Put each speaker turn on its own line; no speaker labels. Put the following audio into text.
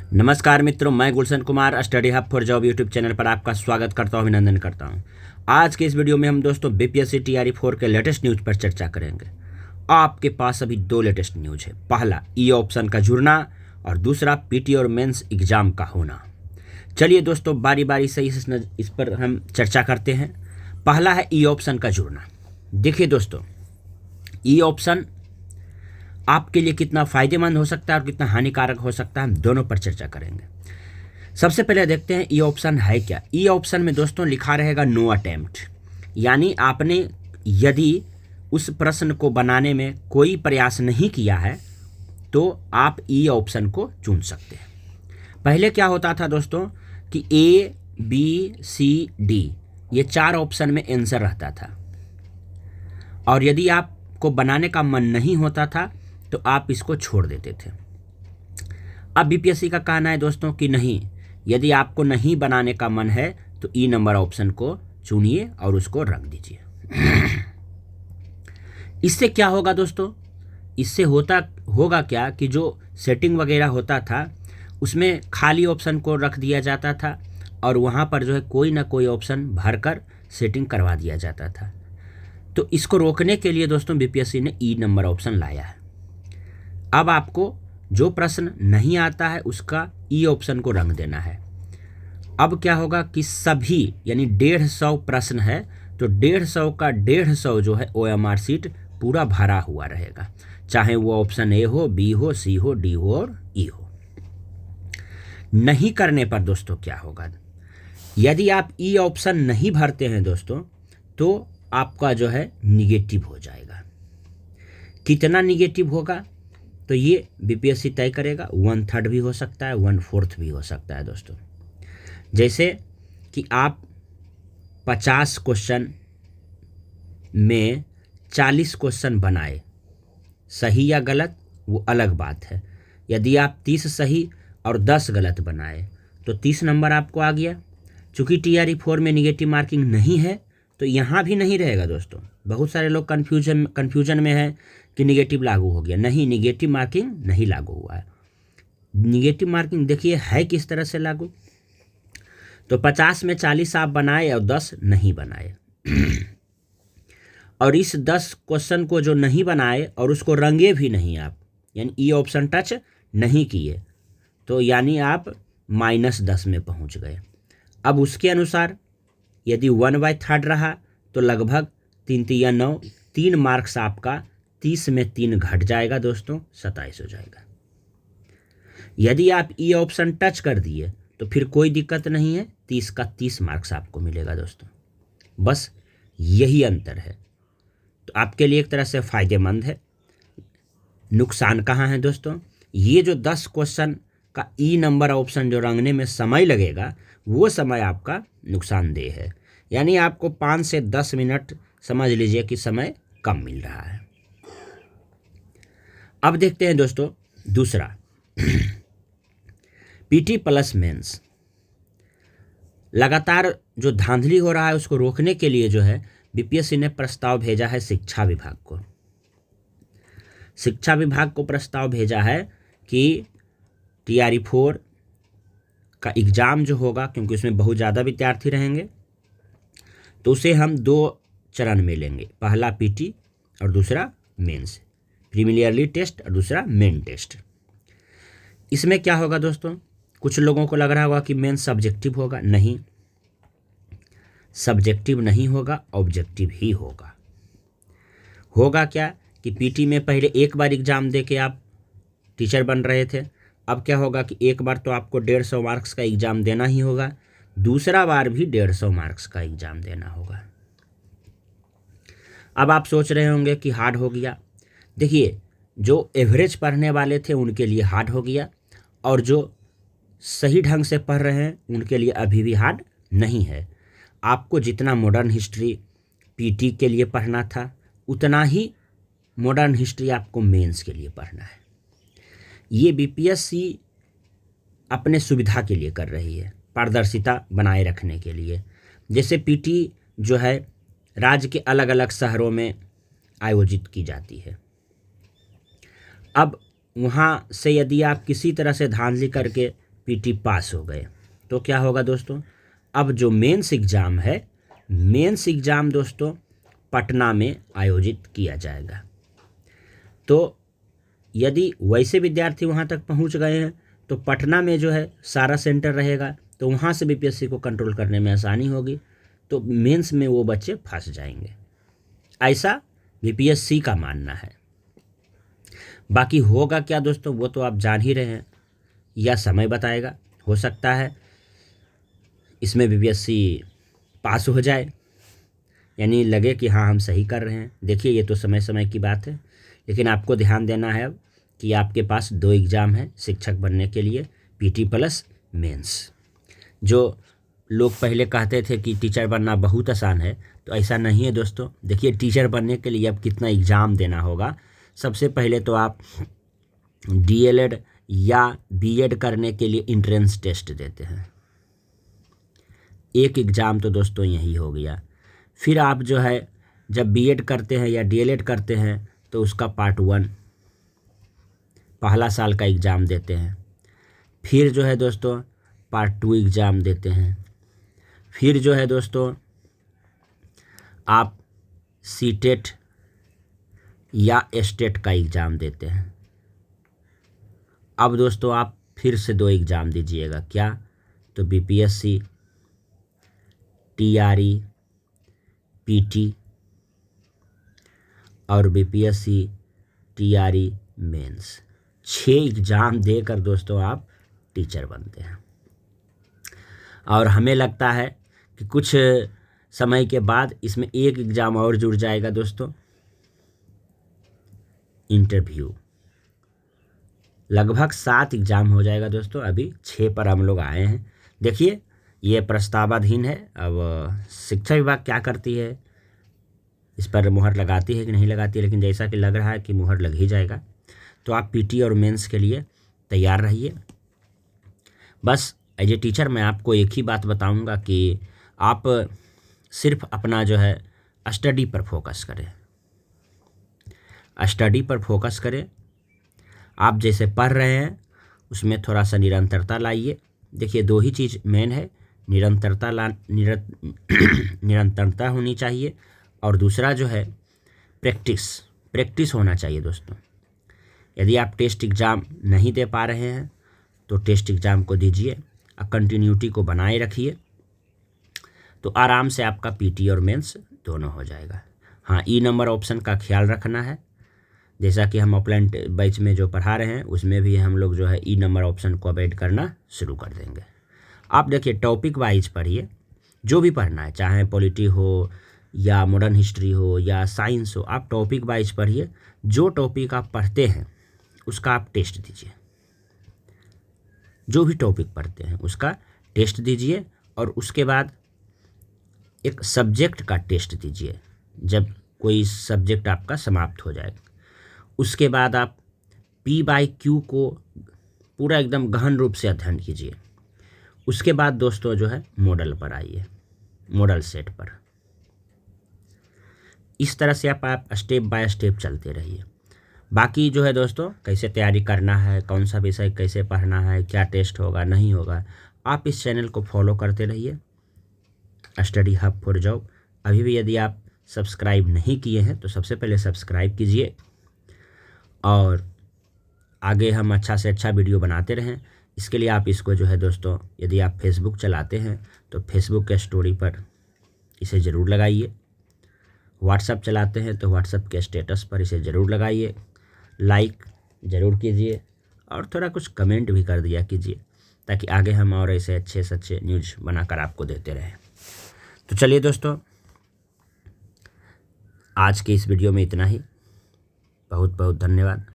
नमस्कार मित्रों, मैं Gulshan Kumar study hub for job YouTube channel पर आपका स्वागत करता हूं, अभिनंदन करता हूं। आज के इस वीडियो में हम दोस्तों बीपीएससी टीआरई 4 के लेटेस्ट न्यूज़ पर चर्चा करेंगे। आपके पास अभी दो लेटेस्ट न्यूज़ है। पहला, ई ऑप्शन का जुड़ना और दूसरा पीटी और मेंस एग्जाम का होना। चलिए दोस्तों, बारी बारी से इस पर हम चर्चा करते हैं। पहला है ई ऑप्शन का जुड़ना। देखिए दोस्तों, ई ऑप्शन आपके लिए कितना फ़ायदेमंद हो सकता है और कितना हानिकारक हो सकता है, हम दोनों पर चर्चा करेंगे। सबसे पहले देखते हैं ई ऑप्शन है क्या। ई ऑप्शन में दोस्तों लिखा रहेगा नो अटेम्प्ट, यानी आपने यदि उस प्रश्न को बनाने में कोई प्रयास नहीं किया है तो आप ई ऑप्शन को चुन सकते हैं। पहले क्या होता था दोस्तों कि ए बी सी डी ये चार ऑप्शन में आंसर रहता था, और यदि आपको बनाने का मन नहीं होता था तो आप इसको छोड़ देते थे। अब बीपीएससी का कहना है दोस्तों कि नहीं, यदि आपको नहीं बनाने का मन है तो ई नंबर ऑप्शन को चुनिए और उसको रख दीजिए। इससे क्या होगा दोस्तों, इससे होगा क्या कि जो सेटिंग वगैरह होता था उसमें खाली ऑप्शन को रख दिया जाता था और वहाँ पर जो है कोई ना कोई ऑप्शन भरकर सेटिंग करवा दिया जाता था। तो इसको रोकने के लिए दोस्तों बीपीएससी ने ई नंबर ऑप्शन लाया है। अब आपको जो प्रश्न नहीं आता है उसका ई ऑप्शन को रंग देना है। अब क्या होगा कि सभी यानी 150 प्रश्न है तो 150 का 150 जो है ओएमआर सीट पूरा भरा हुआ रहेगा, चाहे वो ऑप्शन ए हो, बी हो, सी हो, डी हो और ई हो। नहीं करने पर दोस्तों क्या होगा, यदि आप ई ऑप्शन नहीं भरते हैं दोस्तों तो आपका जो है निगेटिव हो जाएगा। कितना निगेटिव होगा तो ये बीपीएससी तय करेगा। 1/3 भी हो सकता है, 1/4 भी हो सकता है दोस्तों। जैसे कि आप 50 क्वेश्चन में 40 क्वेश्चन बनाए, सही या गलत वो अलग बात है। यदि आप 30 सही और 10 गलत बनाए तो 30 नंबर आपको आ गया। चूँकि टीआरई 4 में निगेटिव मार्किंग नहीं है तो यहाँ भी नहीं रहेगा दोस्तों। बहुत सारे लोग कन्फ्यूजन में है कि निगेटिव लागू हो गया। नहीं, निगेटिव मार्किंग नहीं लागू हुआ है। निगेटिव मार्किंग देखिए है किस तरह से लागू। तो 50 में 40 आप बनाए और 10 नहीं बनाए और इस 10 क्वेश्चन को जो नहीं बनाए और उसको रंगे भी नहीं आप, यानी ई ऑप्शन टच नहीं किए, तो यानी आप -10 में पहुंच गए। अब उसके अनुसार यदि 1/3 रहा तो लगभग 3×3 = 9, 3 मार्क्स आपका 30 में 3 घट जाएगा दोस्तों, 27 हो जाएगा। यदि आप ई ऑप्शन टच कर दिए तो फिर कोई दिक्कत नहीं है, 30 का 30 मार्क्स आपको मिलेगा दोस्तों। बस यही अंतर है। तो आपके लिए एक तरह से फ़ायदेमंद है। नुकसान कहाँ है दोस्तों, ये जो 10 क्वेश्चन का ई नंबर ऑप्शन जो रंगने में समय लगेगा वो समय आपका नुकसानदेह है। यानी आपको 5 से 10 मिनट समझ लीजिए कि समय कम मिल रहा है। अब देखते हैं दोस्तों दूसरा, पीटी प्लस मेंस। लगातार जो धांधली हो रहा है उसको रोकने के लिए जो है बीपीएससी ने प्रस्ताव भेजा है शिक्षा विभाग को। शिक्षा विभाग को प्रस्ताव भेजा है कि टीआरई 4 का एग्ज़ाम जो होगा, क्योंकि उसमें बहुत ज़्यादा विद्यार्थी रहेंगे, तो उसे हम 2 चरण में लेंगे। पहला पीटी और दूसरा मेंस, प्रीलिमिनरी टेस्ट और दूसरा मेन टेस्ट। इसमें क्या होगा दोस्तों, कुछ लोगों को लग रहा होगा कि मेंस सब्जेक्टिव होगा। नहीं, सब्जेक्टिव नहीं होगा, ऑब्जेक्टिव ही होगा। होगा क्या कि पीटी में पहले एक बार एग्ज़ाम दे के आप टीचर बन रहे थे। अब क्या होगा कि एक बार तो आपको 150 मार्क्स का एग्ज़ाम देना ही होगा, दूसरा बार भी 150 मार्क्स का एग्ज़ाम देना होगा। अब आप सोच रहे होंगे कि हार्ड हो गया। देखिए, जो एवरेज पढ़ने वाले थे उनके लिए हार्ड हो गया, और जो सही ढंग से पढ़ रहे हैं उनके लिए अभी भी हार्ड नहीं है। आपको जितना मॉडर्न हिस्ट्री पीटी के लिए पढ़ना था उतना ही मॉडर्न हिस्ट्री आपको मेंस के लिए पढ़ना है। ये बीपीएससी अपने सुविधा के लिए कर रही है, पारदर्शिता बनाए रखने के लिए। जैसे पीटी जो है राज्य के अलग अलग शहरों में आयोजित की जाती है। अब वहाँ से यदि आप किसी तरह से धांधली करके पीटी पास हो गए, तो क्या होगा दोस्तों, अब जो मेंस एग्ज़ाम है, मेंस एग्ज़ाम दोस्तों पटना में आयोजित किया जाएगा। तो यदि वैसे विद्यार्थी वहाँ तक पहुँच गए हैं तो पटना में जो है सारा सेंटर रहेगा, तो वहाँ से बीपीएससी को कंट्रोल करने में आसानी होगी, तो मेंस में वो बच्चे फंस जाएंगे, ऐसा बीपीएससी का मानना है। बाकी होगा क्या दोस्तों, वो तो आप जान ही रहे हैं, या समय बताएगा। हो सकता है इसमें बीपीएससी पास हो जाए, यानी लगे कि हाँ हम सही कर रहे हैं। देखिए ये तो समय समय की बात है, लेकिन आपको ध्यान देना है अब कि आपके पास 2 एग्ज़ाम है शिक्षक बनने के लिए, पीटी प्लस मेंस। जो लोग पहले कहते थे कि टीचर बनना बहुत आसान है, तो ऐसा नहीं है दोस्तों। देखिए टीचर बनने के लिए अब कितना एग्ज़ाम देना होगा। सबसे पहले तो आप डीएलएड या बीएड करने के लिए एंट्रेंस टेस्ट देते हैं, एक एग्ज़ाम तो दोस्तों यही हो गया। फिर आप जो है जब बीएड करते हैं या डीएलएड करते हैं तो उसका पार्ट 1 पहला साल का एग्ज़ाम देते हैं। फिर जो है दोस्तों पार्ट 2 एग्ज़ाम देते हैं। फिर जो है दोस्तों आप सीटेट या एस्टेट का एग्ज़ाम देते हैं। अब दोस्तों आप फिर से 2 एग्ज़ाम दीजिएगा, क्या, तो बीपीएससी, टीआरई, पीटी और बीपीएससी टीआरई मेंस, 6 एग्ज़ाम देकर दोस्तों आप टीचर बनते हैं। और हमें लगता है कि कुछ समय के बाद इसमें एक एग्ज़ाम और जुड़ जाएगा दोस्तों, इंटरव्यू। लगभग 7 एग्ज़ाम हो जाएगा दोस्तों, अभी 6 पर हम लोग आए हैं। देखिए ये प्रस्तावाधीन है, अब शिक्षा विभाग क्या करती है, इस पर मुहर लगाती है कि नहीं लगाती है, लेकिन जैसा कि लग रहा है कि मुहर लग ही जाएगा। तो आप पीटी और मेंस के लिए तैयार रहिए। बस एज ए टीचर मैं आपको एक ही बात बताऊंगा कि आप सिर्फ अपना जो है स्टडी पर फोकस करें, स्टडी पर फोकस करें। आप जैसे पढ़ रहे हैं उसमें थोड़ा सा निरंतरता लाइए। देखिए 2 ही चीज़ मेन है, निरंतरता होनी चाहिए, और दूसरा जो है प्रैक्टिस होना चाहिए दोस्तों। यदि आप टेस्ट एग्ज़ाम नहीं दे पा रहे हैं तो टेस्ट एग्ज़ाम को दीजिए और कंटिन्यूटी को बनाए रखिए, तो आराम से आपका पीटी और मेंस दोनों हो जाएगा। हाँ, ई नंबर ऑप्शन का ख्याल रखना है, जैसा कि हम ऑफलाइन बैच में जो पढ़ा रहे हैं उसमें भी हम लोग जो है ई नंबर ऑप्शन को अवॉइड करना शुरू कर देंगे। आप देखिए टॉपिक वाइज पढ़िए, जो भी पढ़ना है, चाहे पॉलिटी हो या मॉडर्न हिस्ट्री हो या साइंस हो, आप टॉपिक वाइज पढ़िए। जो टॉपिक आप पढ़ते हैं उसका आप टेस्ट दीजिए, जो भी टॉपिक पढ़ते हैं उसका टेस्ट दीजिए, और उसके बाद एक सब्जेक्ट का टेस्ट दीजिए जब कोई सब्जेक्ट आपका समाप्त हो जाए। उसके बाद आप P/Q को पूरा एकदम गहन रूप से अध्ययन कीजिए। उसके बाद दोस्तों जो है मॉडल पर आइए, मॉडल सेट पर। इस तरह से आप स्टेप बाय स्टेप चलते रहिए। बाकी जो है दोस्तों कैसे तैयारी करना है, कौन सा विषय कैसे पढ़ना है, क्या टेस्ट होगा नहीं होगा, आप इस चैनल को फॉलो करते रहिए, स्टडी हब फॉर जॉब। अभी भी यदि आप सब्सक्राइब नहीं किए हैं तो सबसे पहले सब्सक्राइब कीजिए, और आगे हम अच्छा से अच्छा वीडियो बनाते रहें। इसके लिए आप इसको जो है दोस्तों, यदि आप फेसबुक चलाते हैं तो फेसबुक के स्टोरी पर इसे ज़रूर लगाइए, व्हाट्सएप चलाते हैं तो व्हाट्सएप के स्टेटस पर इसे ज़रूर लगाइए, लाइक ज़रूर कीजिए, और थोड़ा कुछ कमेंट भी कर दिया कीजिए, ताकि आगे हम और ऐसे अच्छे से अच्छे न्यूज़ बनाकर आपको देते रहें। तो चलिए दोस्तों, आज के इस वीडियो में इतना ही। बहुत बहुत धन्यवाद।